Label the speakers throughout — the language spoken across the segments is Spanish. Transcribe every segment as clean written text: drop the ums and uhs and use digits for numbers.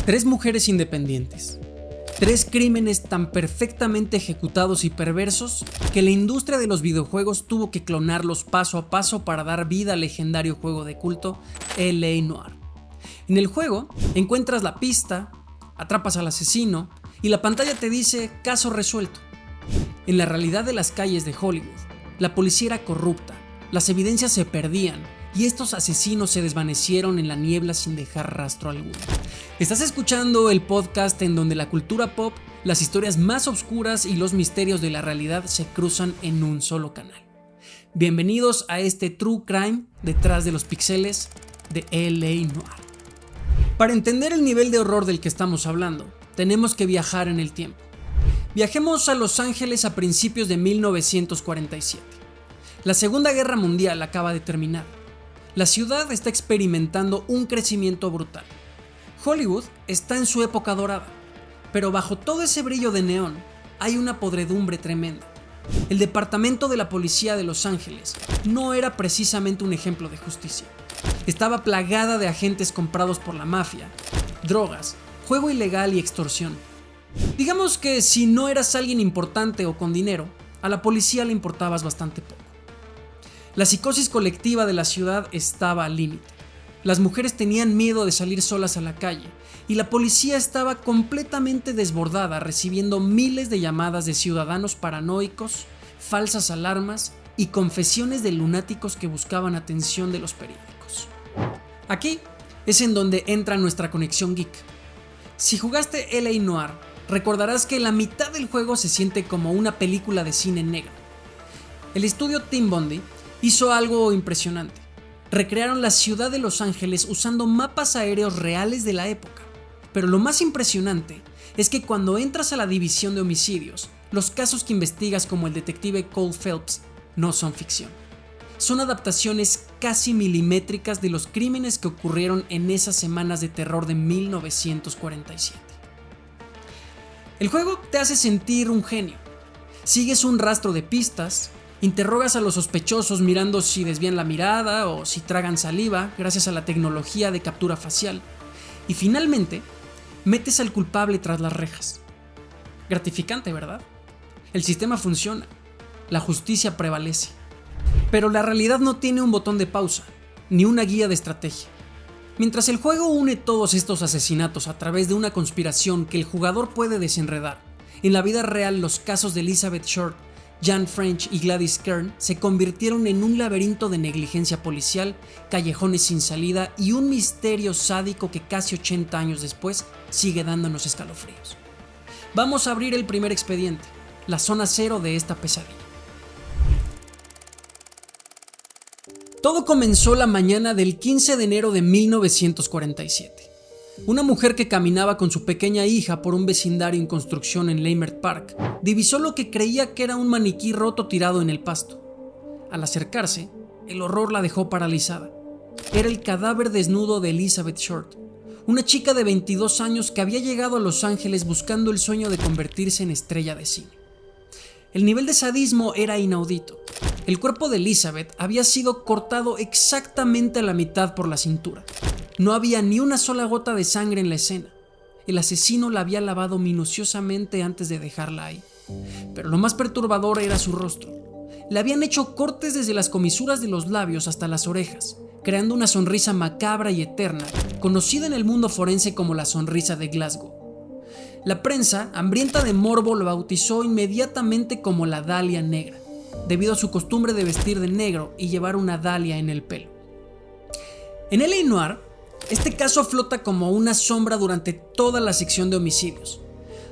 Speaker 1: Tres mujeres independientes. Tres crímenes tan perfectamente ejecutados y perversos que la industria de los videojuegos tuvo que clonarlos paso a paso para dar vida al legendario juego de culto L.A. Noire. En el juego encuentras la pista, atrapas al asesino y la pantalla te dice caso resuelto. En la realidad de las calles de Hollywood, la policía era corrupta, las evidencias se perdían y estos asesinos se desvanecieron en la niebla sin dejar rastro alguno. Estás escuchando el podcast en donde la cultura pop, las historias más oscuras y los misterios de la realidad se cruzan en un solo canal. Bienvenidos a este True Crime detrás de los píxeles de L.A. Noire. Para entender el nivel de horror del que estamos hablando, tenemos que viajar en el tiempo. Viajemos a Los Ángeles a principios de 1947. La Segunda Guerra Mundial acaba de terminar. La ciudad está experimentando un crecimiento brutal. Hollywood está en su época dorada, pero bajo todo ese brillo de neón hay una podredumbre tremenda. El departamento de la policía de Los Ángeles no era precisamente un ejemplo de justicia. Estaba plagada de agentes comprados por la mafia, drogas, juego ilegal y extorsión. Digamos que si no eras alguien importante o con dinero, a la policía le importabas bastante poco. La psicosis colectiva de la ciudad estaba al límite. Las mujeres tenían miedo de salir solas a la calle y la policía estaba completamente desbordada, recibiendo miles de llamadas de ciudadanos paranoicos, falsas alarmas y confesiones de lunáticos que buscaban atención de los periódicos. Aquí es en donde entra nuestra conexión geek. Si jugaste L.A. Noire, recordarás que la mitad del juego se siente como una película de cine negro. El estudio Team Bundy hizo algo impresionante. Recrearon la ciudad de Los Ángeles usando mapas aéreos reales de la época. Pero lo más impresionante es que cuando entras a la división de homicidios, los casos que investigas como el detective Cole Phelps no son ficción. Son adaptaciones casi milimétricas de los crímenes que ocurrieron en esas semanas de terror de 1947. El juego te hace sentir un genio. Sigues un rastro de pistas, interrogas a los sospechosos mirando si desvían la mirada o si tragan saliva gracias a la tecnología de captura facial. Y finalmente, metes al culpable tras las rejas. Gratificante, ¿verdad? El sistema funciona. La justicia prevalece. Pero la realidad no tiene un botón de pausa, ni una guía de estrategia. Mientras el juego une todos estos asesinatos a través de una conspiración que el jugador puede desenredar, en la vida real los casos de Elizabeth Short, Jan French y Gladys Kern se convirtieron en un laberinto de negligencia policial, callejones sin salida y un misterio sádico que casi 80 años después sigue dándonos escalofríos. Vamos a abrir el primer expediente, la zona cero de esta pesadilla. Todo comenzó la mañana del 15 de enero de 1947. Una mujer que caminaba con su pequeña hija por un vecindario en construcción en Leimert Park divisó lo que creía que era un maniquí roto tirado en el pasto. Al acercarse, el horror la dejó paralizada. Era el cadáver desnudo de Elizabeth Short, una chica de 22 años que había llegado a Los Ángeles buscando el sueño de convertirse en estrella de cine. El nivel de sadismo era inaudito. El cuerpo de Elizabeth había sido cortado exactamente a la mitad por la cintura. No había ni una sola gota de sangre en la escena. El asesino la había lavado minuciosamente antes de dejarla ahí. Pero lo más perturbador era su rostro. Le habían hecho cortes desde las comisuras de los labios hasta las orejas, creando una sonrisa macabra y eterna, conocida en el mundo forense como la sonrisa de Glasgow. La prensa, hambrienta de morbo, lo bautizó inmediatamente como la Dalia Negra, debido a su costumbre de vestir de negro y llevar una dalia en el pelo. En L.A. Noire, este caso flota como una sombra durante toda la sección de homicidios.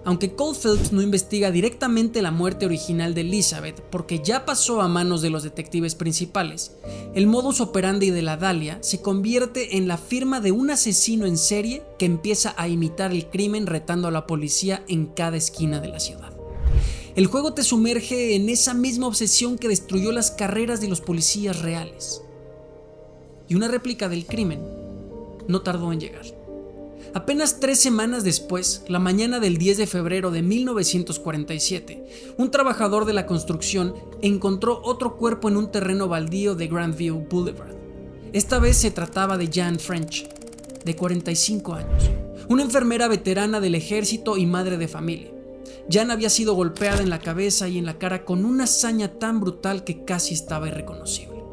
Speaker 1: Aunque Cole Phelps no investiga directamente la muerte original de Elizabeth porque ya pasó a manos de los detectives principales, el modus operandi de la Dalia se convierte en la firma de un asesino en serie que empieza a imitar el crimen retando a la policía en cada esquina de la ciudad. El juego te sumerge en esa misma obsesión que destruyó las carreras de los policías reales. Y una réplica del crimen no tardó en llegar. Apenas 3 semanas después, la mañana del 10 de febrero de 1947, un trabajador de la construcción encontró otro cuerpo en un terreno baldío de Grandview Boulevard. Esta vez se trataba de Jan French, de 45 años, una enfermera veterana del ejército y madre de familia. Jan había sido golpeada en la cabeza y en la cara con una hazaña tan brutal que casi estaba irreconocible.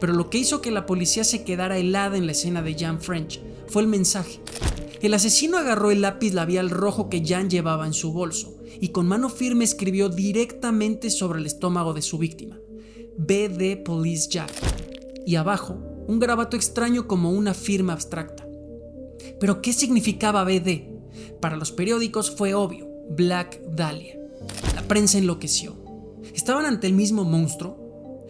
Speaker 1: Pero lo que hizo que la policía se quedara helada en la escena de Jan French fue el mensaje. El asesino agarró el lápiz labial rojo que Jan llevaba en su bolso y con mano firme escribió directamente sobre el estómago de su víctima: BD Police Jack, y abajo un garabato extraño como una firma abstracta. ¿Pero qué significaba BD? Para los periódicos fue obvio: Black Dahlia. La prensa enloqueció. ¿Estaban ante el mismo monstruo?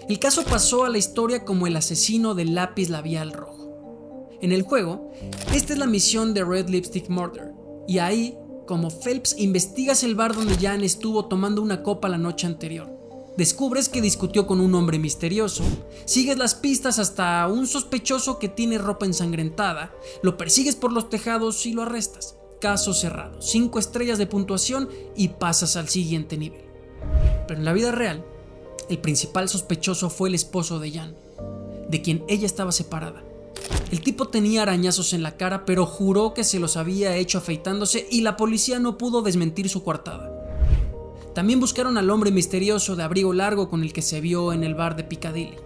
Speaker 1: El caso pasó a la historia como el asesino del lápiz labial rojo. En el juego, esta es la misión de Red Lipstick Murder, y ahí, como Phelps, investigas el bar donde Jan estuvo tomando una copa la noche anterior. Descubres que discutió con un hombre misterioso, sigues las pistas hasta un sospechoso que tiene ropa ensangrentada, lo persigues por los tejados y lo arrestas. Caso cerrado, 5 estrellas de puntuación y pasas al siguiente nivel. Pero en la vida real, el principal sospechoso fue el esposo de Jan, de quien ella estaba separada. El tipo tenía arañazos en la cara, pero juró que se los había hecho afeitándose y la policía no pudo desmentir su coartada. También buscaron al hombre misterioso de abrigo largo con el que se vio en el bar de Piccadilly.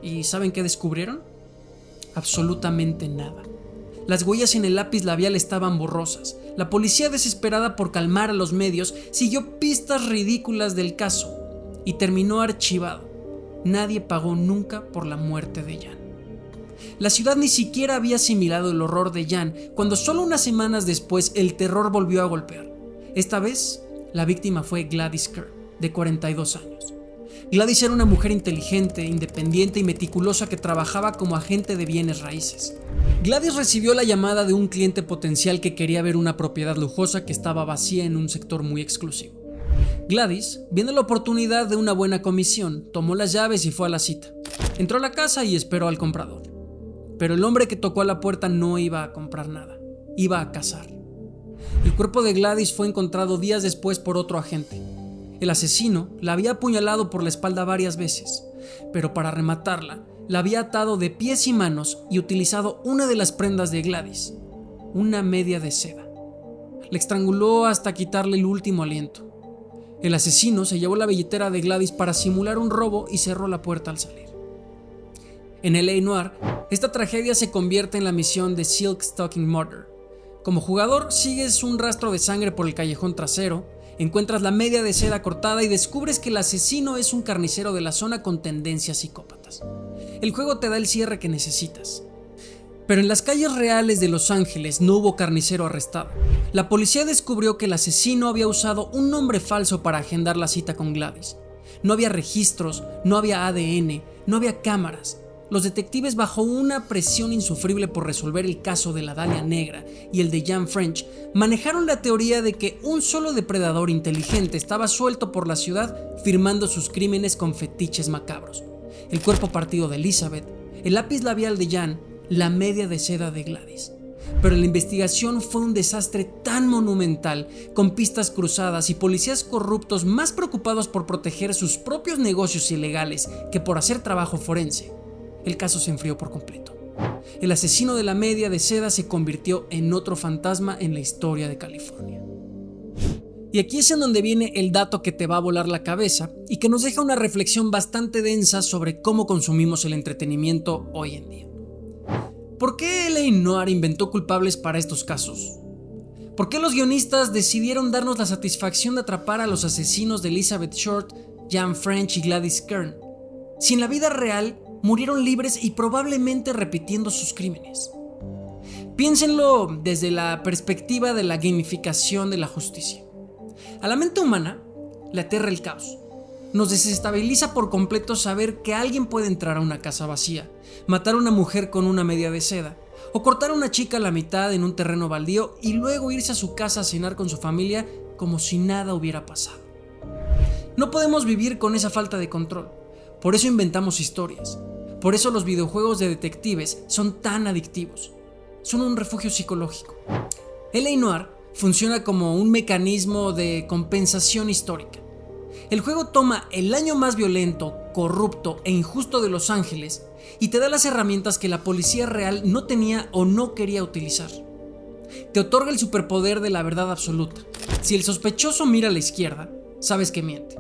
Speaker 1: ¿Y saben qué descubrieron? Absolutamente nada. Las huellas en el lápiz labial estaban borrosas. La policía, desesperada por calmar a los medios, siguió pistas ridículas del caso y terminó archivado. Nadie pagó nunca por la muerte de Jan. La ciudad ni siquiera había asimilado el horror de Jan cuando solo unas semanas después el terror volvió a golpear. Esta vez, la víctima fue Gladys Kerr, de 42 años. Gladys era una mujer inteligente, independiente y meticulosa que trabajaba como agente de bienes raíces. Gladys recibió la llamada de un cliente potencial que quería ver una propiedad lujosa que estaba vacía en un sector muy exclusivo. Gladys, viendo la oportunidad de una buena comisión, tomó las llaves y fue a la cita. Entró a la casa y esperó al comprador. Pero el hombre que tocó a la puerta no iba a comprar nada, iba a cazar. El cuerpo de Gladys fue encontrado días después por otro agente. El asesino la había apuñalado por la espalda varias veces, pero para rematarla, la había atado de pies y manos y utilizado una de las prendas de Gladys, una media de seda. La estranguló hasta quitarle el último aliento. El asesino se llevó la billetera de Gladys para simular un robo y cerró la puerta al salir. En L.A. Noire, esta tragedia se convierte en la misión de Silk Stocking Murder. Como jugador, sigues un rastro de sangre por el callejón trasero, encuentras la media de seda cortada y descubres que el asesino es un carnicero de la zona con tendencias psicópatas. El juego te da el cierre que necesitas. Pero en las calles reales de Los Ángeles no hubo carnicero arrestado. La policía descubrió que el asesino había usado un nombre falso para agendar la cita con Gladys. No había registros, no había ADN, no había cámaras. Los detectives, bajo una presión insufrible por resolver el caso de la Dahlia Negra y el de Jan French, manejaron la teoría de que un solo depredador inteligente estaba suelto por la ciudad firmando sus crímenes con fetiches macabros. El cuerpo partido de Elizabeth, el lápiz labial de Jan, la media de seda de Gladys. Pero la investigación fue un desastre tan monumental, con pistas cruzadas y policías corruptos más preocupados por proteger sus propios negocios ilegales que por hacer trabajo forense. El caso se enfrió por completo. El asesino de la media de seda se convirtió en otro fantasma en la historia de California. Y aquí es en donde viene el dato que te va a volar la cabeza y que nos deja una reflexión bastante densa sobre cómo consumimos el entretenimiento hoy en día. ¿Por qué L.A. Noire inventó culpables para estos casos? ¿Por qué los guionistas decidieron darnos la satisfacción de atrapar a los asesinos de Elizabeth Short, Jan French y Gladys Kern, si en la vida real murieron libres y probablemente repitiendo sus crímenes? Piénsenlo desde la perspectiva de la gamificación de la justicia. A la mente humana le aterra el caos. Nos desestabiliza por completo saber que alguien puede entrar a una casa vacía, matar a una mujer con una media de seda, o cortar a una chica a la mitad en un terreno baldío y luego irse a su casa a cenar con su familia como si nada hubiera pasado. No podemos vivir con esa falta de control. Por eso inventamos historias. Por eso los videojuegos de detectives son tan adictivos. Son un refugio psicológico. L.A. Noire funciona como un mecanismo de compensación histórica. El juego toma el año más violento, corrupto e injusto de Los Ángeles y te da las herramientas que la policía real no tenía o no quería utilizar. Te otorga el superpoder de la verdad absoluta. Si el sospechoso mira a la izquierda, sabes que miente.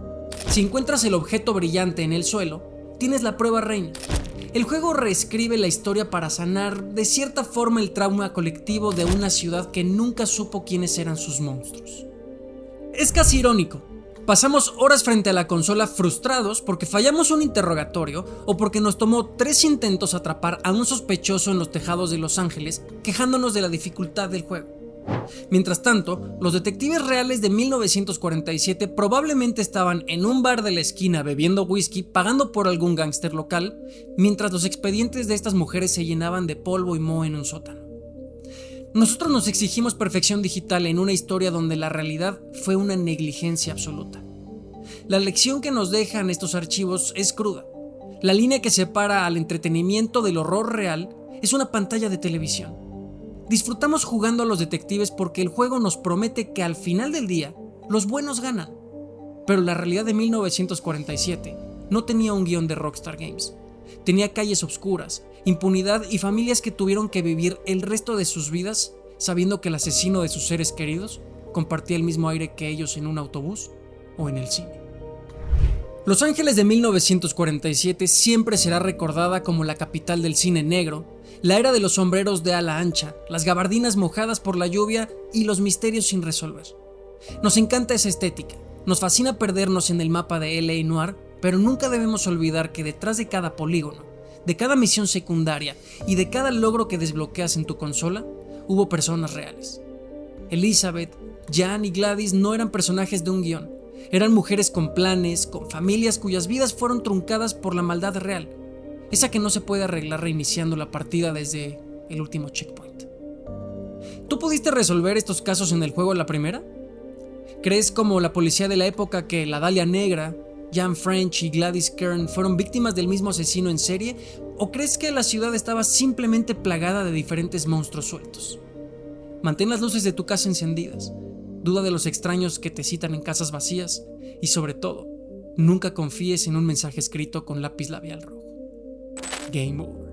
Speaker 1: Si encuentras el objeto brillante en el suelo, tienes la prueba reina. El juego reescribe la historia para sanar de cierta forma el trauma colectivo de una ciudad que nunca supo quiénes eran sus monstruos. Es casi irónico. Pasamos horas frente a la consola frustrados porque fallamos un interrogatorio o porque nos tomó 3 intentos atrapar a un sospechoso en los tejados de Los Ángeles, quejándonos de la dificultad del juego. Mientras tanto, los detectives reales de 1947 probablemente estaban en un bar de la esquina bebiendo whisky, pagando por algún gángster local, mientras los expedientes de estas mujeres se llenaban de polvo y moho en un sótano. Nosotros nos exigimos perfección digital en una historia donde la realidad fue una negligencia absoluta. La lección que nos dejan estos archivos es cruda. La línea que separa al entretenimiento del horror real es una pantalla de televisión. Disfrutamos jugando a los detectives porque el juego nos promete que al final del día, los buenos ganan. Pero la realidad de 1947 no tenía un guión de Rockstar Games. Tenía calles oscuras, impunidad y familias que tuvieron que vivir el resto de sus vidas sabiendo que el asesino de sus seres queridos compartía el mismo aire que ellos en un autobús o en el cine. Los Ángeles de 1947 siempre será recordada como la capital del cine negro, la era de los sombreros de ala ancha, las gabardinas mojadas por la lluvia y los misterios sin resolver. Nos encanta esa estética, nos fascina perdernos en el mapa de LA Noire, pero nunca debemos olvidar que detrás de cada polígono, de cada misión secundaria y de cada logro que desbloqueas en tu consola, hubo personas reales. Elizabeth, Jan y Gladys no eran personajes de un guión, eran mujeres con planes, con familias cuyas vidas fueron truncadas por la maldad real, esa que no se puede arreglar reiniciando la partida desde el último checkpoint. ¿Tú pudiste resolver estos casos en el juego a la primera? ¿Crees como la policía de la época que la Dalia Negra, Jan French y Gladys Kern fueron víctimas del mismo asesino en serie? ¿O crees que la ciudad estaba simplemente plagada de diferentes monstruos sueltos? Mantén las luces de tu casa encendidas, duda de los extraños que te citan en casas vacías y sobre todo, nunca confíes en un mensaje escrito con lápiz labial rojo. Game over.